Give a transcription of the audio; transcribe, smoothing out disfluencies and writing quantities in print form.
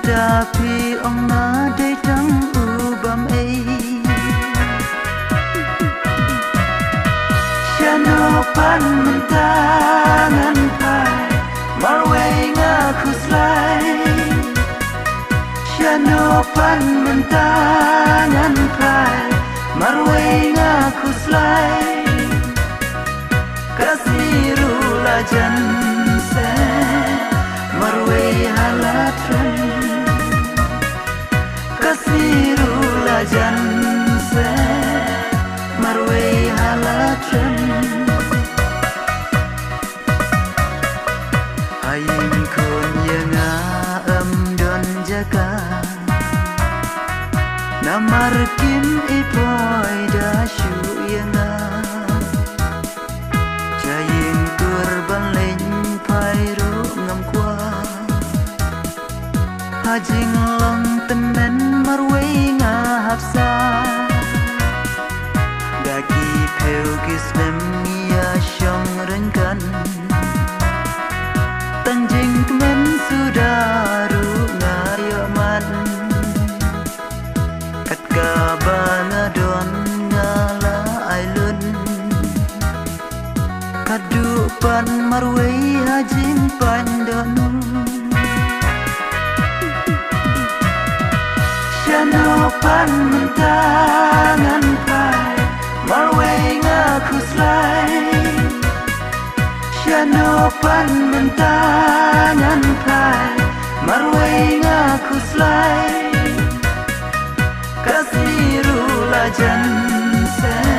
Tapi ong na day tang ubam ay Siano pan mentangan pai Marway nga kuslay Siano pan mentangan pai Marway nga kuslay Kasiru lajan se Marway halatran Kasiru lajan se Marway halatran Haying kun yang don jaga Namarkin ipoy dasyu yang Jaying kurban leng pairu ngam kwa Hajing long tenen marway nga hapsa Dagi peu gislem ngia syong rengkan Tanjing kemen sudaru ngayaman Kat kabana don ngala ailun Kadupan marway hajing pandon Siano pan mentangan pai Marway nga kuslay Siano pan mentangan pai Marway nga kuslay Kasiru lajan se